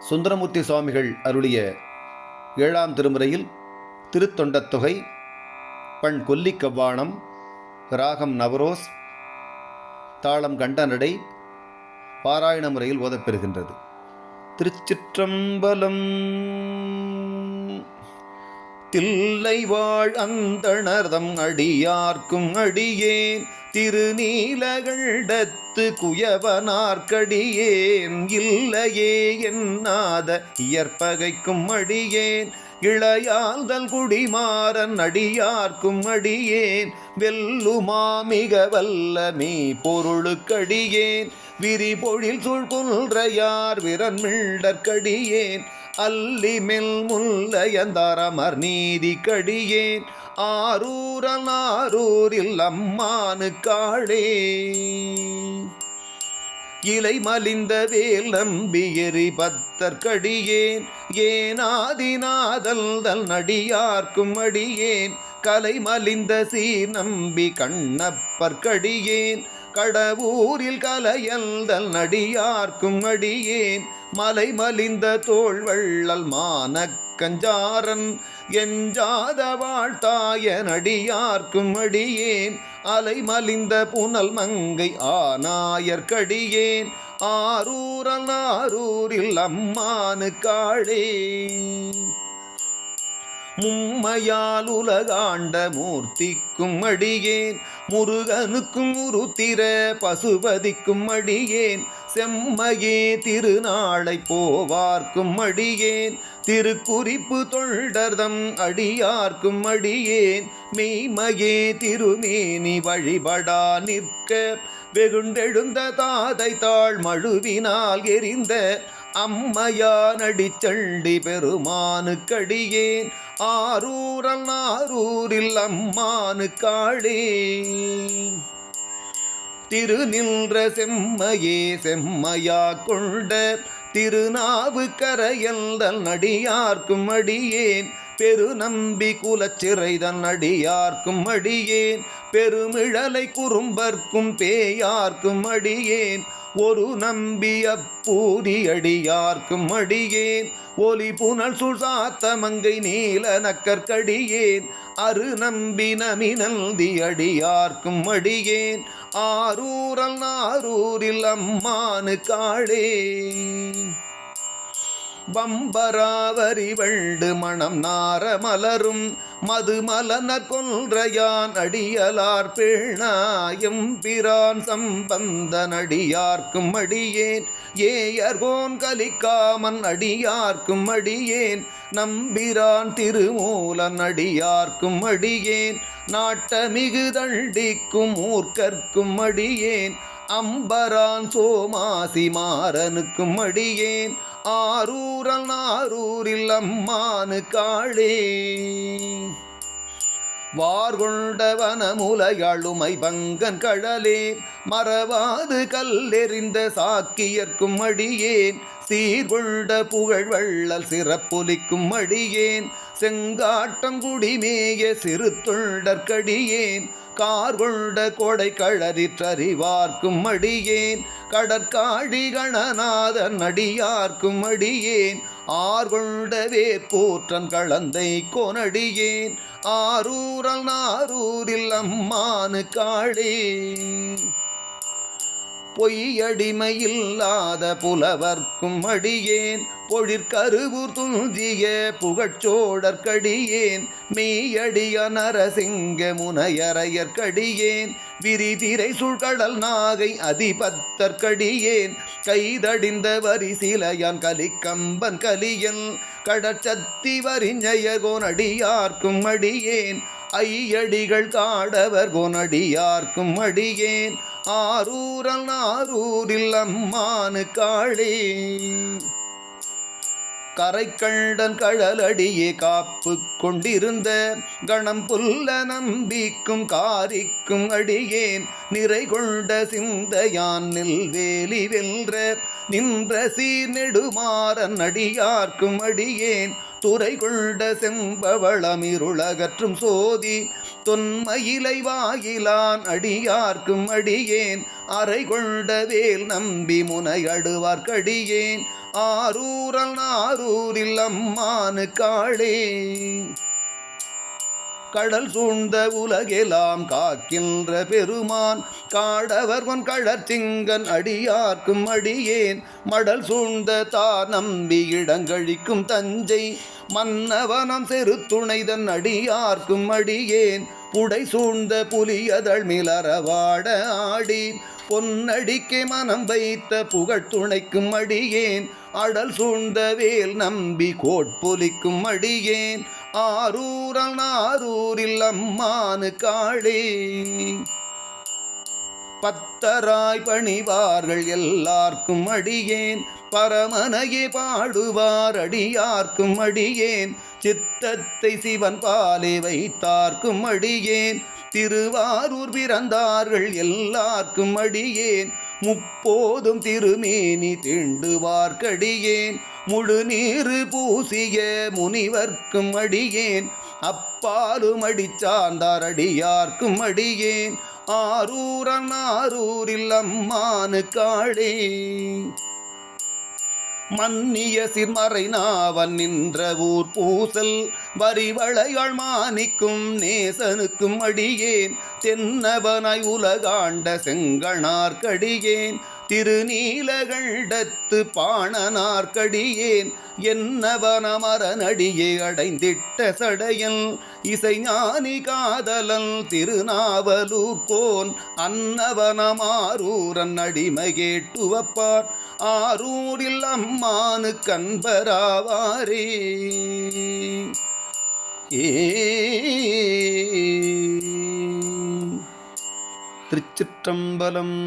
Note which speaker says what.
Speaker 1: சுந்தரமூர்த்தி சுவாமிகள் அருளிய 7ஆம் திருமுறையில் திருத்தொண்டத்தொகை, பண் கொல்லிக்கவ்வாணம், ராகம் நவரோஸ், தாளம் கண்டநடை, பாராயண முறையில் ஓதப்பெறுகின்றது. திருச்சிற்றம்பலம். தில்லை வாழ் அந்தணர்தம் அடியார்க்கும் அடியேன், திருநீலகண்டத்து குயவனார்க்கடியேன், இல்லையே என்னாத இயற்பகைக்கும் அடியேன், இளையாழ்தல் குடிமாறன் அடியார்க்கும் அடியேன், வெல்லுமா மிக வல்லமே பொருளுக்கடியேன், விரிபொழில் சூழ்குன்றையார் விரன்மிழ்டற்கடியேன், அல்லிமெல் முல்லையந்தாரமர் நீதி கடியேன், ஆரூரில் அம்மானு காளே, இலை மலிந்த வேல் நம்பி எரிபத்தற்கடியேன், ஏனாதிநாதல் தல் நடியார்க்கும் அடியேன், கலை மலிந்த சீர் நம்பி கண்ணப்பற்கடியேன், கடவுரில் கலையல்தல் நடியார்க்கும் அடியேன், மலை மலிந்த தோள் வள்ளல் மானக்கஞ்சாரன் எஞ்சாத வாழ்த்தாய நடியார்க்கும் அடியேன், அலை மலிந்த புனல் மங்கை ஆனாயற்கடியேன், ஆரூரில் அம்மானு காளே, மும்மையால் உலகாண்ட மூர்த்திக்கும் அடியேன், முருகனுக்கும் உருத்திர பசுபதிக்கும் அடியேன், செம்மையே திருநாளை போவார்க்கும் அடியேன், திருக்குறிப்பு தொண்டர்தம் அடியார்க்கும் அடியேன், மெய்மையே திருமேனி வழிபடா நிற்க, வெகுண்டெழுந்த தாதை தாழ் மழுவினால் எரிந்த அம்மையானடிச்சண்டி பெருமானு கடியேன், ஆரூரில் அம்மானு காளே, திருநின்ற செம்மையே செம்மையா கொண்ட திருநாவு கரையல்தல் நடியார்க்கும் அடியேன், பெருநம்பி குலச்சிறைதன் அடியார்க்கும் அடியேன், பெருமிழலை குறும்பர்க்கும் பேயார்க்கும் அடியேன், ஒரு நம்பி அப்பூரி அடியார்க்கும் அடியேன், ஒலி புனல் சுசாத்த மங்கை நீல நக்கற்கடியேன், அரு நம்பி நமினல்தி அடியார்க்கும் அடியேன், ஆரூரில் அம்மானு காளே, வம்பராவரி வண்டு மணம் நார மலரும் மதுமலனர் கொன்றையான் அடியலார் பேணாயம் பிரான் சம்பந்தன் அடியார்க்கும் அடியேன், ஏயர்கோன் கலிக்காமன் அடியார்க்கும் அடியேன், நம்பிரான் திருமூலன் அடியார்க்கும் அடியேன், நாட்டமிகு தண்டிக்கும் மூர்க்கர்க்கும் அடியேன், அம்பரான் சோமாசி மாறனுக்கும் அடியேன், ஆரூரில் அம்மானு காளே, வார்கொண்டவனமுலையாளுமை பங்கன் கழலே, மறவாது கல்லெறிந்த சாக்கியர்க்கும் அடியேன், சீர்கொண்ட புகழ் வள்ளல் சிறப்புலிக்கும் அடியேன், செங்காட்டங்குடிமேய சிறு தொண்டற்கடியேன், கார்கொண்ட கொடை கழறிற்றறிவார்க்கும் அடியேன், கடற்காழி கணநாதன் அடியார்க்கும் அடியேன், ஆர்கொண்ட வேற்கூற்றன் கலந்தை கோனடியேன், ஆரூரில் அம்மானு காளே, பொய்யடிமையில்லாத புலவர்க்கும் அடியேன், பொழிற்கருவூர் துஞ்சிய புகழ்ச்சோடற்கடியேன், மெய்யடிய நரசிங்க முனையரையற்கடியேன், விரிதிரை சுழ்கடல் நாகை அதிபத்தற்கடியேன், கைதடிந்த வரிசிலையான் கலிக்கம்பன் கலியன் கடற்சத்தி வரிஞயர் கோனடியார்க்கும் அடியேன், ஐயடிகள் காடவர் கோனடியார்க்கும் அடியேன், ஆரூரில் அம்மானு காளே, கரைக்கண்டன் கழலடியே காப்பு கொண்டிருந்த கணம் புல்ல நம்பிக்கும் காரிக்கும் அடியேன், நிறை கொண்ட சிந்தையான் நெல்வேலி வெல்ற நின்ற சீர் நெடுமாறன் அடியார்க்கும் அடியேன், துறை கொண்ட செம்பவளமிருளகற்றும் சோதி தொன்மயிலை வாயிலான் அடியார்க்கும் அடியேன், அறை கொண்ட வேல் நம்பி முனையடுவார்க்கடியேன், ஆரூரல் நாரூரில் அம்மானு காளே. கடல் சூழ்ந்த உலகெல்லாம் காக்கின்ற பெருமான் காடவர்வன் கழற்சிங்கன் அடியார்க்கும் அடியேன். மடல் சூழ்ந்த தார் நம்பி இடங்கழிக்கும் தஞ்சை மன்னவனம் செருத்துணைதன் அடியார்க்கும் அடியேன். புடை சூழ்ந்த புலியதழ் மிளரவாட ஆடி பொன்னடிக்கே மனம் வைத்த புகழ்த்துணைக்கும் அடியேன். அடல் சூழ்ந்த வேல் நம்பி கோட்பொலிக்கும் அடியேன். ஆரூரல் நாரூரில் அம்மானு காளே. பத்தராய் பணிவார்கள் எல்லார்க்கும் அடியேன். பரமனையே பாடுவார் அடியார்க்கும் அடியேன். சித்தத்தை சிவன் பாலே வைத்தார்க்கும் அடியேன். திருவாரூர் பிறந்தார்கள் எல்லார்க்கும் அடியேன். முப்போதும் திருமேனி தீண்டுவார்க்கடியேன். முழு நீரு பூசிய முனிவர்க்கும் அடியேன். அப்பாலும் அடிச்சார்ந்தார் அடியார்க்கும் அடியேன். ஆரூரல் நாரூரில் அம்மானு காளே. மன்னிய சிறுமறை நாவன் நின்ற ஊர் பூசல் வரிவளையாள் மாணிக்கும் நேசனுக்கும் அடியேன். தென்னவனாய் உலகாண்ட செங்கணார்க்கடியேன். திருநீலகண்டத்து பாணனார்க்கடியேன். என்னவனமரனடியே அடைந்திட்ட சடையல் இசைஞானி காதலன் திருநாவலூர்கோன். அன்னவனமாரூரன் அடிமை கேட்டுவப்பார் ஆரூரில் அம்மானு கண்பராவாரே. திருச்சிற்றம்பலம்.